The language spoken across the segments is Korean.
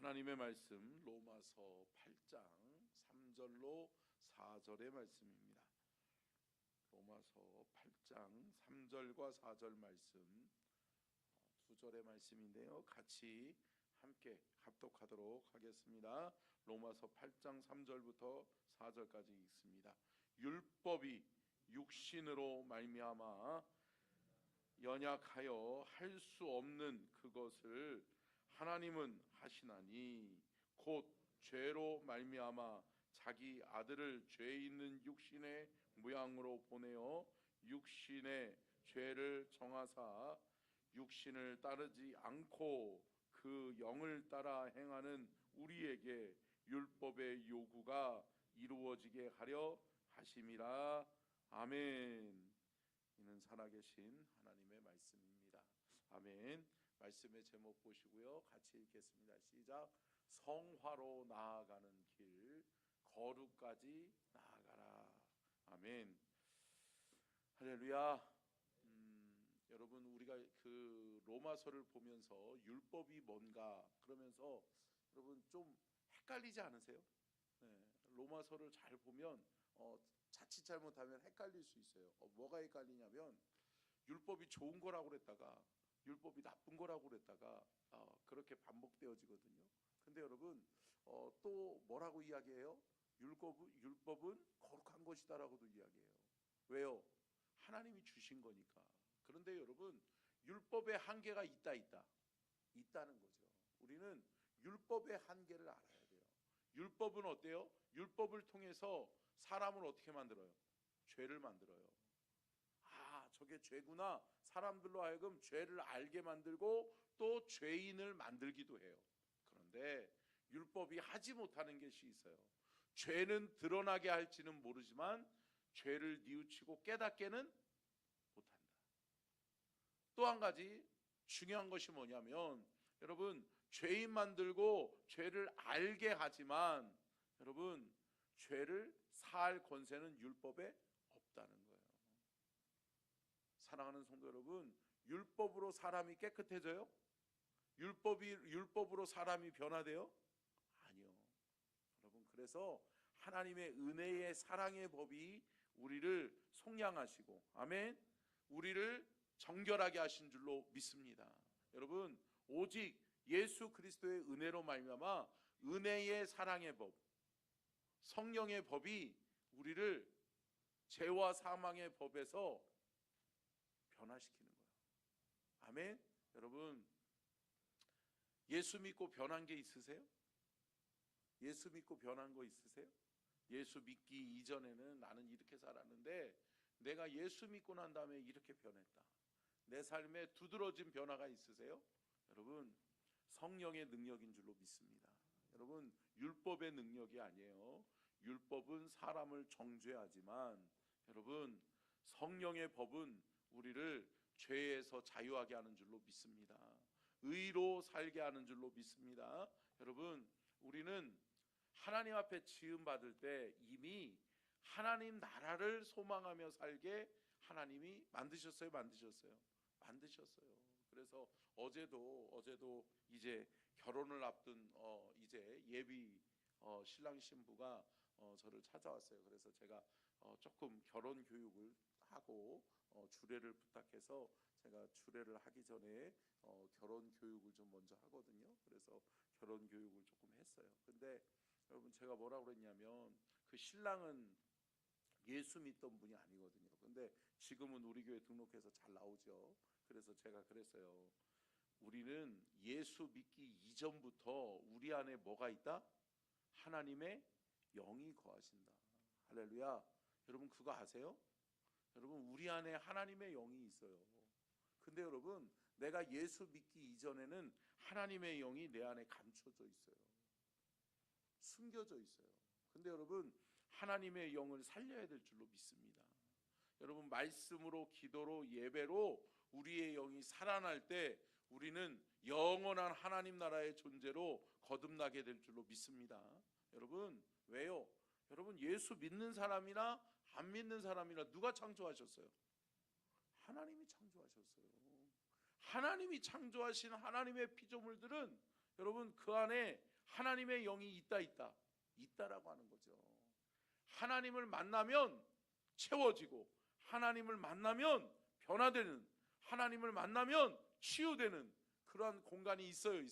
하나님의 말씀 로마서 8장 3절로 4절의 말씀입니다. 로마서 8장 3절과 4절 말씀 두 절의 말씀인데요, 같이 함께 합독하도록 하겠습니다. 로마서 8장 3절부터 4절까지 읽습니다. 율법이 육신으로 말미암아 연약하여 할 수 없는 그것을 하나님은 하시나니 곧 죄로 말미암아 자기 아들을 죄 있는 육신의 모양으로 보내어 육신의 죄를 정하사 육신을 따르지 않고 그 영을 따라 행하는 우리에게 율법의 요구가 이루어지게 하려 하심이라. 아멘. 이는 살아계신 하나님의 말씀입니다. 아멘. 말씀의 제목 보시고요, 같이 읽겠습니다. 시작. 성화로 나아가는 길, 거룩까지 나아가라. 아멘. 할렐루야. 여러분, 우리가 그 로마서를 보면서 율법이 뭔가 그러면서 여러분 좀 헷갈리지 않으세요? 네, 로마서를 잘 보면 자칫 잘못하면 헷갈릴 수 있어요. 뭐가 헷갈리냐면 율법이 좋은 거라고 그랬다가 율법이 나쁜 거라고 그랬다가 그렇게 반복되어지거든요. 근데 여러분 또 뭐라고 이야기해요? 율법은 거룩한 것이다라고도 이야기해요. 왜요? 하나님이 주신 거니까. 그런데 여러분, 율법의 한계가 있다는 거죠. 우리는 율법의 한계를 알아야 돼요. 율법은 어때요? 율법을 통해서 사람을 어떻게 만들어요? 죄를 만들어요. 저게 죄구나. 사람들로 하여금 죄를 알게 만들고 또 죄인을 만들기도 해요. 그런데 율법이 하지 못하는 것이 있어요. 죄는 드러나게 할지는 모르지만 죄를 뉘우치고 깨닫게는 못한다. 또 한 가지 중요한 것이 뭐냐면 여러분, 죄인 만들고 죄를 알게 하지만 여러분, 죄를 사할 권세는 율법에 없다는 거예요. 사랑하는 성도 여러분, 율법으로 사람이 깨끗해져요? 율법으로 사람이 변화돼요? 아니요. 여러분, 그래서 하나님의 은혜의 사랑의 법이 우리를 속량하시고, 아멘, 우리를 정결하게 하신 줄로 믿습니다. 여러분, 오직 예수 그리스도의 은혜로 말미암아 은혜의 사랑의 법, 성령의 법이 우리를 죄와 사망의 법에서 변화시키는 거예요. 아멘. 여러분, 예수 믿고 변한 게 있으세요? 예수 믿고 변한 거 있으세요? 예수 믿기 이전에는 나는 이렇게 살았는데 내가 예수 믿고 난 다음에 이렇게 변했다. 내 삶에 두드러진 변화가 있으세요? 여러분, 성령의 능력인 줄로 믿습니다. 여러분, 율법의 능력이 아니에요. 율법은 사람을 정죄하지만 여러분, 성령의 법은 우리를 죄에서 자유하게 하는 줄로 믿습니다. 의로 살게 하는 줄로 믿습니다. 여러분, 우리는 하나님 앞에 지음 받을 때 이미 하나님 나라를 소망하며 살게 하나님이 만드셨어요? 만드셨어요. 그래서 어제도 이제 결혼을 앞둔 이제 예비 신랑 신부가 저를 찾아왔어요. 그래서 제가 조금 결혼 교육을 하고 주례를 부탁해서 제가 주례를 하기 전에 결혼 교육을 좀 먼저 하거든요. 그래서 결혼 교육을 조금 했어요. 근데 여러분, 제가 뭐라고 그랬냐면 그 신랑은 예수 믿던 분이 아니거든요. 근데 지금은 우리 교회 등록해서 잘 나오죠. 그래서 제가 그랬어요. 우리는 예수 믿기 이전부터 우리 안에 뭐가 있다? 하나님의 영이 거하신다. 할렐루야. 여러분, 그거 아세요? 여러분, 우리 안에 하나님의 영이 있어요. 근데 여러분, 내가 예수 믿기 이전에는 하나님의 영이 내 안에 감춰져 있어요. 숨겨져 있어요. 근데 여러분, 하나님의 영을 살려야 될 줄로 믿습니다. 여러분, 말씀으로, 기도로, 예배로 우리의 영이 살아날 때 우리는 영원한 하나님 나라의 존재로 거듭나게 될 줄로 믿습니다. 여러분, 왜요? 여러분, 예수 믿는 사람이나 안 믿는 사람이나 누가 창조하셨어요? 하나님이 창조하셨어요. 하나님이 창조하신 하나님의 피조물들은 여러분, 그 안에 하나님의 영이 있다라고 하는 거죠. 하나님을 만나면 채워지고, 하나님을 만나면 변화되는, 하나님을 만나면 치유되는 그러한 공간이 있어요.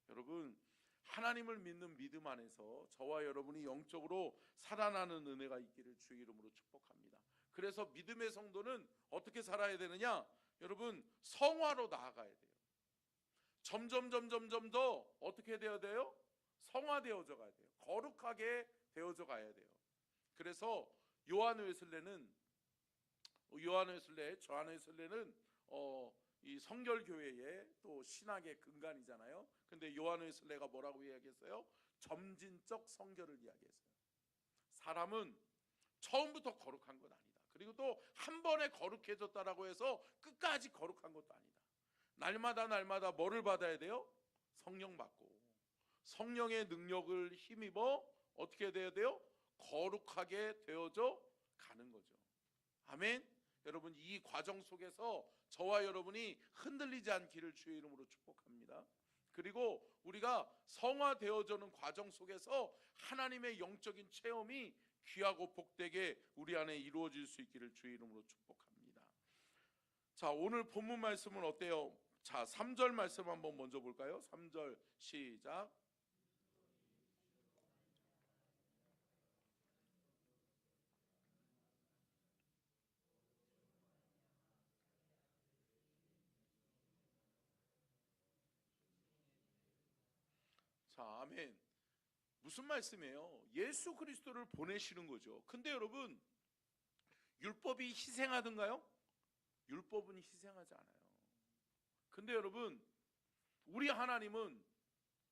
여러분, 하나님을 믿는 믿음 안에서 저와 여러분이 영적으로 살아나는 은혜가 있기를 주의 이름으로 축복합니다. 그래서 믿음의 성도는 어떻게 살아야 되느냐? 여러분, 성화로 나아가야 돼요. 점점 더 어떻게 되어야 돼요? 성화되어져 가야 돼요. 거룩하게 되어져 가야 돼요. 그래서 요한웨슬레는 이 성결교회의 또 신학의 근간이잖아요. 근데 요한웨슬레가 뭐라고 이야기했어요? 점진적 성결을 이야기했어요. 사람은 처음부터 거룩한 건 아니다. 그리고 또 한 번에 거룩해졌다라고 해서 끝까지 거룩한 것도 아니다. 날마다 뭐를 받아야 돼요? 성령 받고, 성령의 능력을 힘입어 어떻게 돼야 돼요? 거룩하게 되어져 가는 거죠. 아멘. 여러분, 이 과정 속에서 저와 여러분이 흔들리지 않기를 주의 이름으로 축복합니다. 그리고 우리가 성화되어지는 과정 속에서 하나님의 영적인 체험이 귀하고 복되게 우리 안에 이루어질 수 있기를 주의 이름으로 축복합니다. 자, 오늘 본문 말씀은 어때요? 자, 3절 말씀 한번 먼저 볼까요? 3절 시작. 자, 아멘. 무슨 말씀이에요? 예수 그리스도를 보내시는 거죠. 근데 여러분, 율법이 희생하던가요? 율법은 희생하지 않아요. 근데 여러분, 우리 하나님은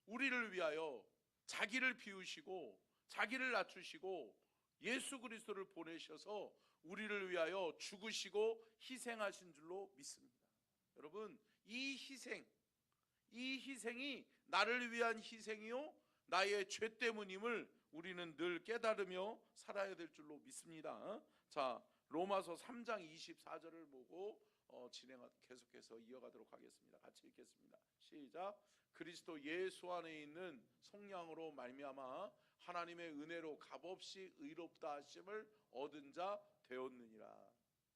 우리를 위하여 자기를 비우시고 자기를 낮추시고 예수 그리스도를 보내셔서 우리를 위하여 죽으시고 희생하신 줄로 믿습니다. 여러분, 이 희생이 나를 위한 희생이요 나의 죄 때문임을 우리는 늘 깨달으며 살아야 될 줄로 믿습니다. 자, 로마서 3장 24절을 보고 계속해서 이어가도록 하겠습니다. 같이 읽겠습니다. 시작. 그리스도 예수 안에 있는 속량으로 말미암아 하나님의 은혜로 값없이 의롭다 하심을 얻은 자 되었느니라.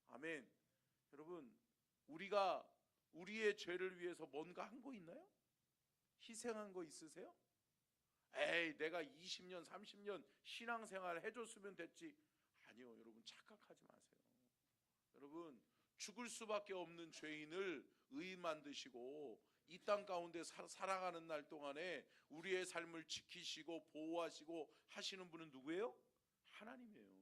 아멘. 여러분, 우리가 우리의 죄를 위해서 뭔가 한 거 있나요? 희생한 거 있으세요? 에이, 내가 20년 30년 신앙생활 해줬으면 됐지. 아니요, 여러분, 착각하지 마세요. 여러분, 죽을 수밖에 없는 죄인을 의인 만드시고 이 땅 가운데 살아가는 날 동안에 우리의 삶을 지키시고 보호하시고 하시는 분은 누구예요? 하나님이에요.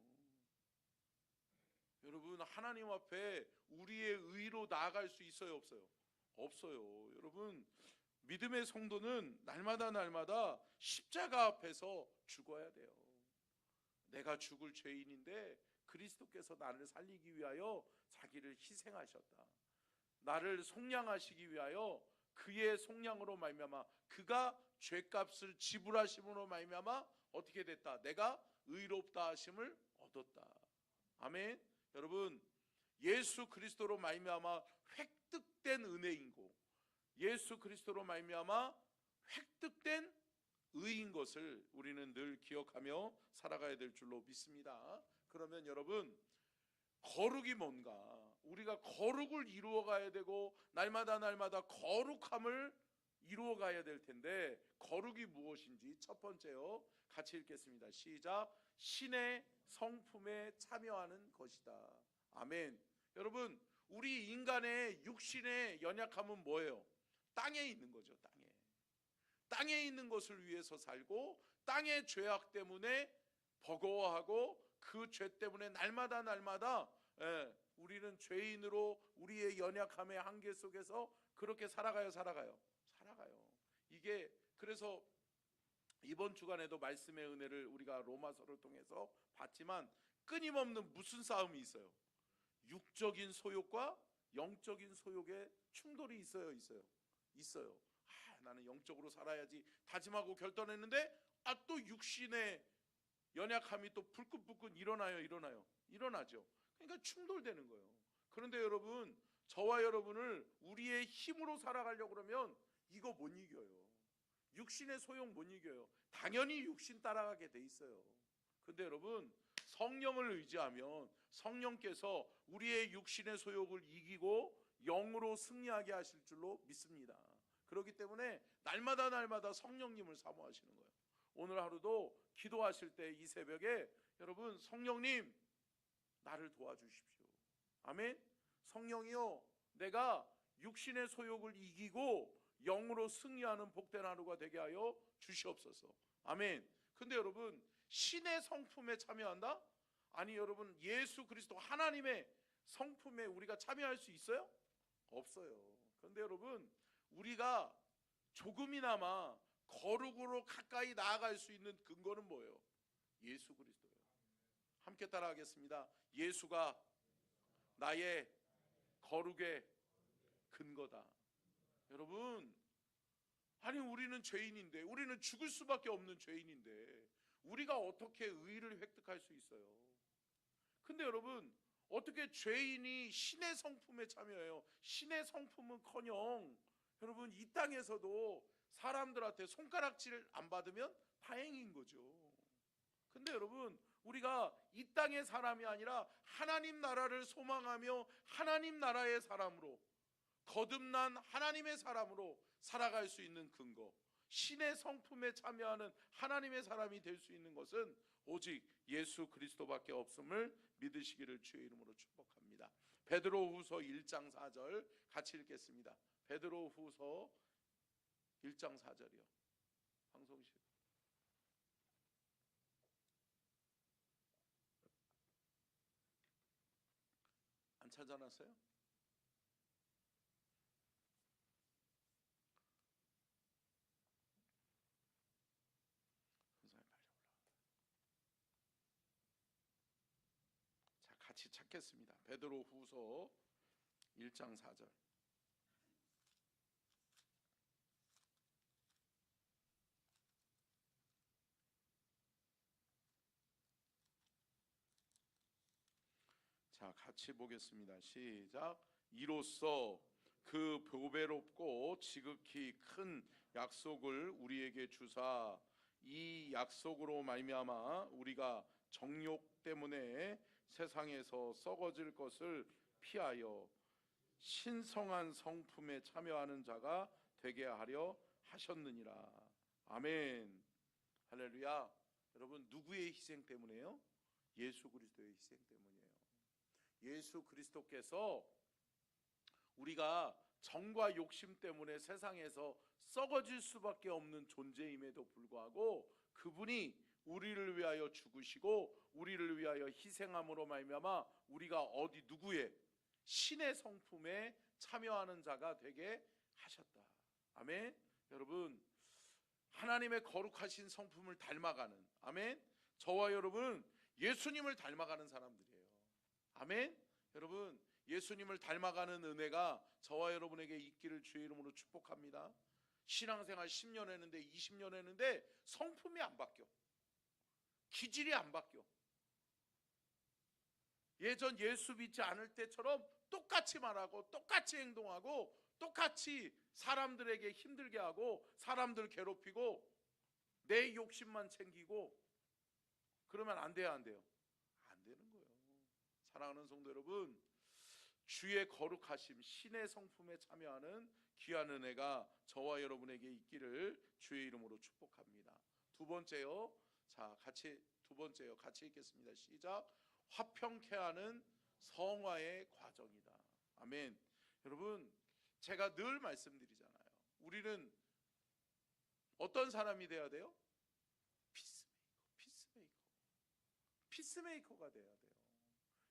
여러분, 하나님 앞에 우리의 의로 나아갈 수 있어요, 없어요? 없어요. 여러분, 믿음의 성도는 날마다 십자가 앞에서 죽어야 돼요. 내가 죽을 죄인인데 그리스도께서 나를 살리기 위하여 자기를 희생하셨다. 나를 속량하시기 위하여 그의 속량으로 말미암아 그가 죄값을 지불하심으로 말미암아 어떻게 됐다? 내가 의롭다 하심을 얻었다. 아멘. 여러분, 예수 그리스도로 말미암아 획득된 은혜인고 예수 그리스도로 말미암아 획득된 의인 것을 우리는 늘 기억하며 살아가야 될 줄로 믿습니다. 그러면 여러분, 거룩이 뭔가? 우리가 거룩을 이루어가야 되고 날마다 거룩함을 이루어가야 될 텐데 거룩이 무엇인지 첫 번째요, 같이 읽겠습니다. 시작. 신의 성품에 참여하는 것이다. 아멘. 여러분, 우리 인간의 육신의 연약함은 뭐예요? 땅에 있는 거죠. 땅에 있는 것을 위해서 살고 땅의 죄악 때문에 버거워하고 그 죄 때문에 날마다 우리는 죄인으로 우리의 연약함의 한계 속에서 그렇게 살아가요. 이게 그래서 이번 주간에도 말씀의 은혜를 우리가 로마서를 통해서 봤지만 끊임없는 무슨 싸움이 있어요? 육적인 소욕과 영적인 소욕의 충돌이 있어요. 나는 영적으로 살아야지 다짐하고 결단했는데 또 육신의 연약함이 또 불끈불끈 일어나죠. 그러니까 충돌되는 거예요. 그런데 여러분, 저와 여러분을 우리의 힘으로 살아가려고 그러면 이거 못 이겨요. 육신의 소용 못 이겨요. 당연히 육신 따라가게 돼 있어요. 근데 여러분, 성령을 의지하면 성령께서 우리의 육신의 소욕을 이기고 영으로 승리하게 하실 줄로 믿습니다. 그렇기 때문에 날마다 성령님을 사모하시는 거예요. 오늘 하루도 기도하실 때 이 새벽에 여러분, 성령님 나를 도와주십시오. 아멘. 성령이요, 내가 육신의 소욕을 이기고 영으로 승리하는 복된 하루가 되게 하여 주시옵소서. 아멘. 근데 여러분, 신의 성품에 참여한다? 아니 여러분, 예수 그리스도 하나님의 성품에 우리가 참여할 수 있어요? 없어요. 그런데 여러분, 우리가 조금이나마 거룩으로 가까이 나아갈 수 있는 근거는 뭐예요? 예수 그리스도예요. 함께 따라하겠습니다. 예수가 나의 거룩의 근거다. 여러분, 아니 우리는 죄인인데, 우리는 죽을 수밖에 없는 죄인인데 우리가 어떻게 의를 획득할 수 있어요? 근데 여러분, 어떻게 죄인이 신의 성품에 참여해요? 신의 성품은커녕 여러분, 이 땅에서도 사람들한테 손가락질 안 받으면 다행인 거죠. 근데 여러분, 우리가 이 땅의 사람이 아니라 하나님 나라를 소망하며 하나님 나라의 사람으로, 거듭난 하나님의 사람으로 살아갈 수 있는 근거, 신의 성품에 참여하는 하나님의 사람이 될 수 있는 것은 오직 예수 그리스도밖에 없음을 믿으시기를 주의 이름으로 축복합니다. 베드로후서 1장 4절 같이 읽겠습니다. 베드로후서 1장 4절이요. 방송실 안 찾아놨어요? 자, 같이 찾겠습니다. 베드로후서 1장 4절. 자, 같이 보겠습니다. 시작. 이로써 그 보배롭고 지극히 큰 약속을 우리에게 주사 이 약속으로 말미암아 우리가 정욕 때문에 세상에서 썩어질 것을 피하여 신성한 성품에 참여하는 자가 되게 하려 하셨느니라. 아멘. 할렐루야. 여러분, 누구의 희생 때문에요? 예수 그리스도의 희생 때문이에요. 예수 그리스도께서 우리가 정과 욕심 때문에 세상에서 썩어질 수밖에 없는 존재임에도 불구하고 그분이 우리를 위하여 죽으시고 우리를 위하여 희생함으로 말미암아 우리가 어디 누구의 신의 성품에 참여하는 자가 되게 하셨다. 아멘. 여러분, 하나님의 거룩하신 성품을 닮아가는, 아멘, 저와 여러분 예수님을 닮아가는 사람들이에요. 아멘. 여러분, 예수님을 닮아가는 은혜가 저와 여러분에게 있기를 주의 이름으로 축복합니다. 신앙생활 10년 했는데 20년 했는데 성품이 안 바뀌어. 기질이 안 바뀌어. 예전 예수 믿지 않을 때처럼 똑같이 말하고 똑같이 행동하고 똑같이 사람들에게 힘들게 하고 사람들 괴롭히고 내 욕심만 챙기고 그러면 안 돼요, 안 돼요? 안 되는 거예요. 사랑하는 성도 여러분, 주의 거룩하심, 신의 성품에 참여하는 귀한 은혜가 저와 여러분에게 있기를 주의 이름으로 축복합니다. 두 번째요. 자, 두 번째요. 같이 읽겠습니다. 시작. 화평케 하는 성화의 과정이다. 아멘. 여러분, 제가 늘 말씀드리잖아요. 우리는 어떤 사람이 돼야 돼요? 피스메이커가 돼야 돼요.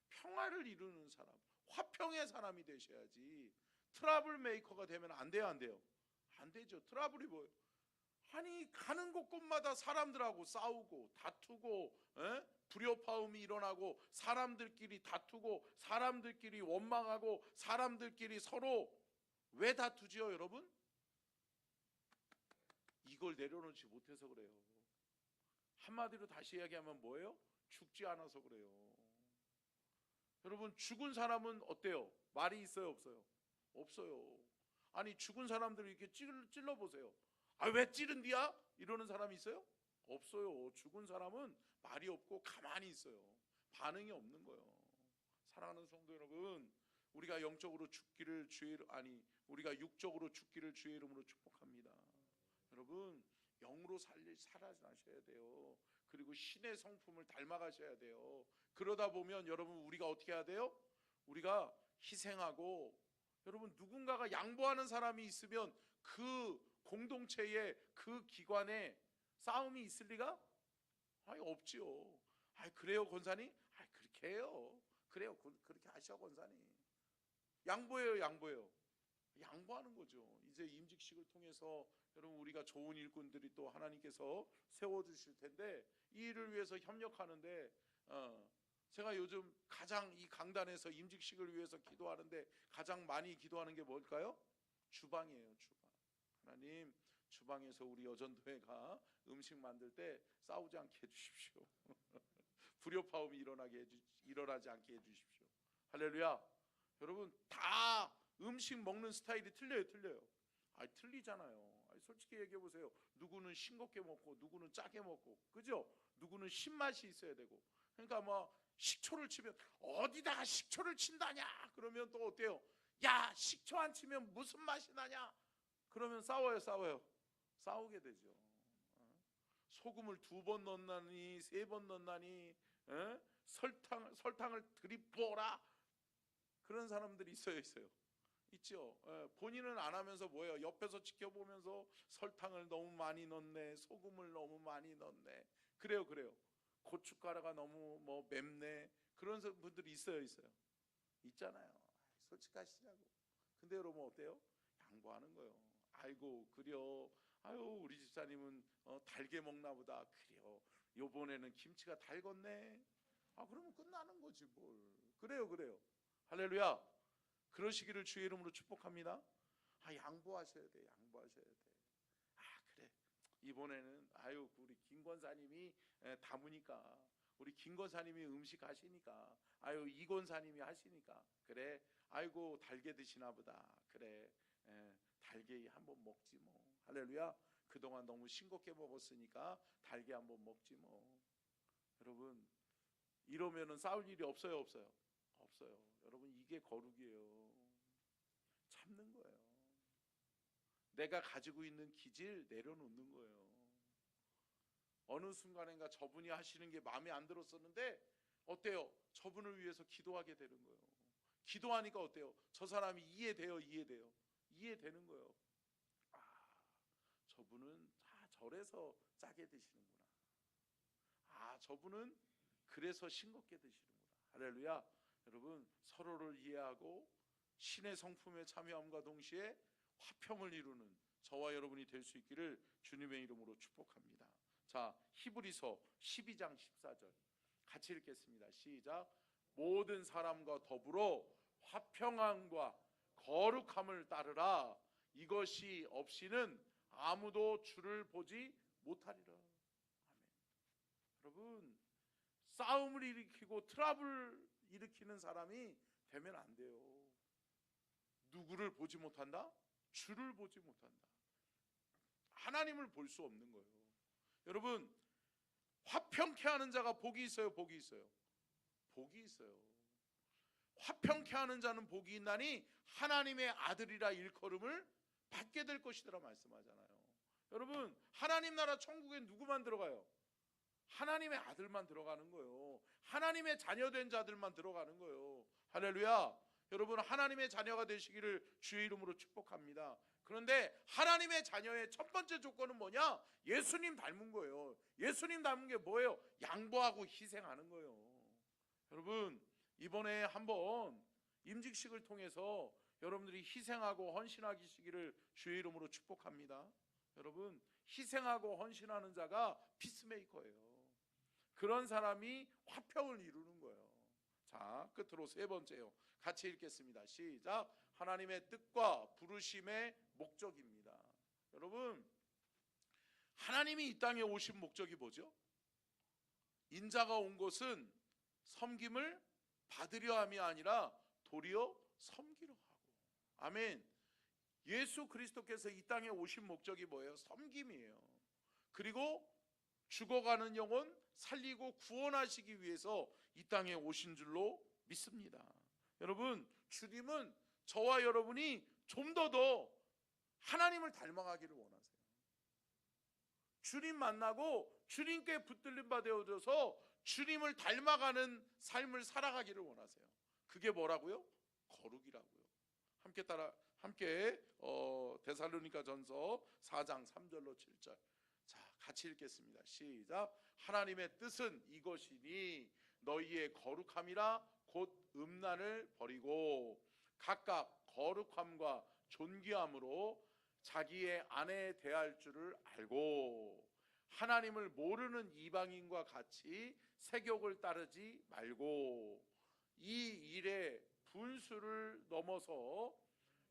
평화를 이루는 사람, 화평의 사람이 되셔야지. 트러블 메이커가 되면 안 돼요, 안 돼요? 안 되죠. 트러블이 뭐예요? 아니, 가는 곳곳마다 사람들하고 싸우고 다투고 불협화음이 일어나고 사람들끼리 다투고 사람들끼리 원망하고 사람들끼리 서로 왜 다투지요, 여러분? 이걸 내려놓지 못해서 그래요. 한마디로 다시 이야기하면 뭐예요? 죽지 않아서 그래요. 여러분, 죽은 사람은 어때요? 말이 있어요, 없어요? 없어요. 아니, 죽은 사람들을 이렇게 찔러보세요. 아, 왜 찌른디야? 이러는 사람이 있어요? 없어요. 죽은 사람은 말이 없고 가만히 있어요. 반응이 없는 거예요. 사랑하는 성도 여러분, 우리가 영적으로 죽기를 우리가 육적으로 죽기를 주의 이름으로 축복합니다. 여러분, 영으로 살아나셔야 돼요. 그리고 신의 성품을 닮아가셔야 돼요. 그러다 보면 여러분, 우리가 어떻게 해야 돼요? 우리가 희생하고, 여러분, 누군가가 양보하는 사람이 있으면 그 공동체에, 그 기관에 싸움이 있을 리가 없지요. 그래요 권사님? 그렇게 해요. 그래요, 그렇게 하셔 권사님. 양보해요. 양보하는 거죠. 이제 임직식을 통해서 여러분, 우리가 좋은 일꾼들이 또 하나님께서 세워주실 텐데, 이 일을 위해서 협력하는데, 제가 요즘 가장 이 강단에서 임직식을 위해서 기도하는데 가장 많이 기도하는 게 뭘까요? 주방이에요. 주방. 하나님, 주방에서 우리 여전도회가 음식 만들 때 싸우지 않게 해주십시오. 불협화음이 일어나지 않게 해주십시오. 할렐루야. 여러분, 다 음식 먹는 스타일이 틀려요. 틀리잖아요. 솔직히 얘기해 보세요. 누구는 싱겁게 먹고 누구는 짜게 먹고, 그죠? 누구는 신맛이 있어야 되고. 그러니까 식초를 치면 어디다가 식초를 친다냐? 그러면 또 어때요? 야, 식초 안 치면 무슨 맛이 나냐? 그러면 싸워요. 싸우게 되죠. 소금을 2번 넣나니 3번 넣나니, 설탕을 들이부어라, 그런 사람들이 있어요. 있죠. 본인은 안 하면서 뭐예요? 옆에서 지켜보면서 설탕을 너무 많이 넣네, 소금을 너무 많이 넣네. 그래요. 고춧가루가 너무 맵네. 그런 분들이 있어요. 있잖아요. 솔직하시라고. 근데 여러분 어때요? 양보하는 거예요. 아이고, 그래요. 아유, 우리 집사님은 달게 먹나 보다. 그래요. 요번에는 김치가 달궜네. 그러면 끝나는 거지 뭘. 그래요. 할렐루야. 그러시기를 주의 이름으로 축복합니다. 양보하셔야 돼. 그래. 이번에는 우리 김 권사님이 담으니까, 우리 김 권사님이 음식 하시니까, 이 권사님이 하시니까, 그래. 아이고, 달게 드시나 보다. 그래. 달게 한번 먹지 뭐. 할렐루야. 그동안 너무 싱겁게 먹었으니까 달게 한번 먹지 뭐. 여러분, 이러면은 싸울 일이 없어요? 없어요. 여러분, 이게 거룩이에요. 참는 거예요. 내가 가지고 있는 기질 내려놓는 거예요. 어느 순간인가 저분이 하시는 게 마음에 안 들었었는데 어때요? 저분을 위해서 기도하게 되는 거예요. 기도하니까 어때요? 저 사람이 이해되는 거예요. 저분은 저래서 짜게 드시는구나. 저분은 그래서 싱겁게 드시는구나. 할렐루야. 여러분, 서로를 이해하고 신의 성품에 참여함과 동시에 화평을 이루는 저와 여러분이 될 수 있기를 주님의 이름으로 축복합니다. 자, 히브리서 12장 14절 같이 읽겠습니다. 시작. 모든 사람과 더불어 화평함과 거룩함을 따르라. 이것이 없이는 아무도 주를 보지 못하리라. 아멘. 여러분, 싸움을 일으키고 트러블 일으키는 사람이 되면 안 돼요. 누구를 보지 못한다? 주를 보지 못한다. 하나님을 볼 수 없는 거예요. 여러분, 화평케 하는 자가 복이 있어요? 복이 있어요? 복이 있어요. 화평케 하는 자는 복이 있나니 하나님의 아들이라 일컬음을 받게 될 것이더라 말씀하잖아요. 여러분, 하나님 나라 천국에 누구만 들어가요? 하나님의 아들만 들어가는 거예요. 하나님의 자녀된 자들만 들어가는 거예요. 할렐루야. 여러분, 하나님의 자녀가 되시기를 주의 이름으로 축복합니다. 그런데 하나님의 자녀의 첫 번째 조건은 뭐냐? 예수님 닮은 거예요. 예수님 닮은 게 뭐예요? 양보하고 희생하는 거예요. 여러분, 이번에 한번 임직식을 통해서 여러분들이 희생하고 헌신하시기를 주의 이름으로 축복합니다. 여러분, 희생하고 헌신하는 자가 피스메이커예요. 그런 사람이 화평을 이루는 거예요. 자, 끝으로 세 번째요. 같이 읽겠습니다. 시작. 하나님의 뜻과 부르심의 목적입니다. 여러분, 하나님이 이 땅에 오신 목적이 뭐죠? 인자가 온 것은 섬김을 받으려 함이 아니라 도리어 섬기려 하고. 아멘. 예수 그리스도께서 이 땅에 오신 목적이 뭐예요? 섬김이에요. 그리고 죽어가는 영혼 살리고 구원하시기 위해서 이 땅에 오신 줄로 믿습니다. 여러분, 주님은 저와 여러분이 좀 더 하나님을 닮아가기를 원하세요. 주님 만나고 주님께 붙들림 바 되어져서 주님을 닮아가는 삶을 살아가기를 원하세요. 그게 뭐라고요? 거룩이라고요. 함께 데살로니가전서 4장 3절로 7절. 자, 같이 읽겠습니다. 시작. 하나님의 뜻은 이것이니 너희의 거룩함이라 곧 음란을 버리고 각각 거룩함과 존귀함으로 자기의 아내에 대할 줄을 알고 하나님을 모르는 이방인과 같이 세욕을 따르지 말고 이 일에 분수를 넘어서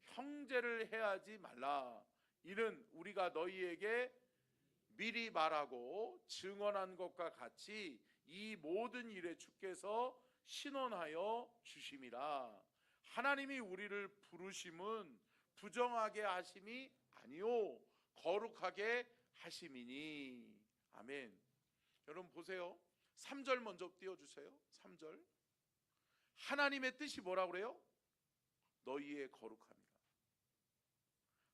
형제를 해하지 말라. 이는 우리가 너희에게 미리 말하고 증언한 것과 같이 이 모든 일에 주께서 신원하여 주심이라. 하나님이 우리를 부르심은 부정하게 하심이 아니요 거룩하게 하심이니. 아멘. 여러분 보세요. 3절 먼저 띄워주세요. 3절. 하나님의 뜻이 뭐라고 그래요? 너희의 거룩함이라.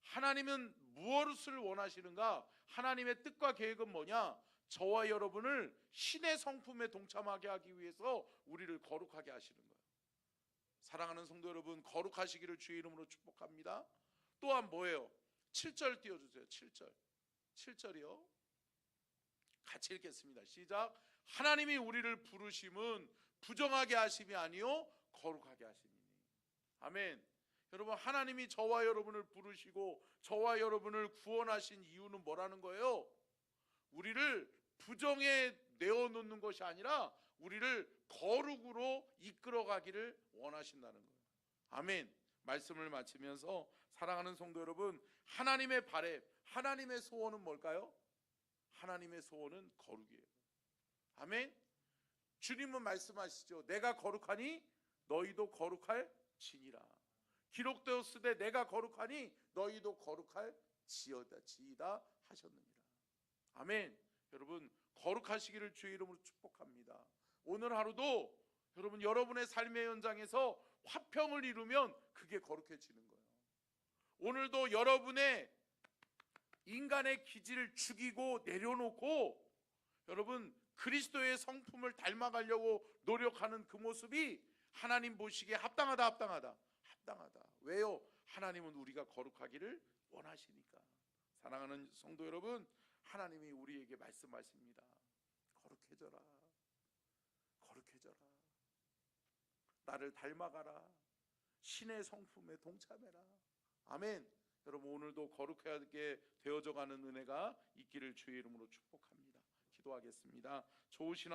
하나님은 무엇을 원하시는가? 하나님의 뜻과 계획은 뭐냐? 저와 여러분을 신의 성품에 동참하게 하기 위해서 우리를 거룩하게 하시는 거예요. 사랑하는 성도 여러분, 거룩하시기를 주의 이름으로 축복합니다. 또한 뭐예요? 7절 띄워주세요. 7절이요. 같이 읽겠습니다. 시작. 하나님이 우리를 부르심은 부정하게 하심이 아니요 거룩하게 하심이니. 아멘. 여러분, 하나님이 저와 여러분을 부르시고 저와 여러분을 구원하신 이유는 뭐라는 거예요? 우리를 부정에 내어놓는 것이 아니라 우리를 거룩으로 이끌어가기를 원하신다는 거예요. 아멘. 말씀을 마치면서 사랑하는 성도 여러분, 하나님의 바람, 하나님의 소원은 뭘까요? 하나님의 소원은 거룩이에요. 아멘. 주님은 말씀하시죠. 내가 거룩하니 너희도 거룩할 지니라. 기록되었으되 내가 거룩하니 너희도 거룩할 지이다 하셨느니라. 아멘. 여러분, 거룩하시기를 주의 이름으로 축복합니다. 오늘 하루도 여러분, 여러분의 삶의 현장에서 화평을 이루면 그게 거룩해지는 거예요. 오늘도 여러분의 인간의 기질을 죽이고 내려놓고 여러분 그리스도의 성품을 닮아가려고 노력하는 그 모습이 하나님 보시기에 합당하다. 왜요? 하나님은 우리가 거룩하기를 원하시니까. 사랑하는 성도 여러분, 하나님이 우리에게 말씀하십니다. 거룩해져라. 나를 닮아가라. 신의 성품에 동참해라. 아멘. 여러분, 오늘도 거룩하게 되어져가는 은혜가 있기를 주의 이름으로 축복합니다. 기도하겠습니다. 좋으신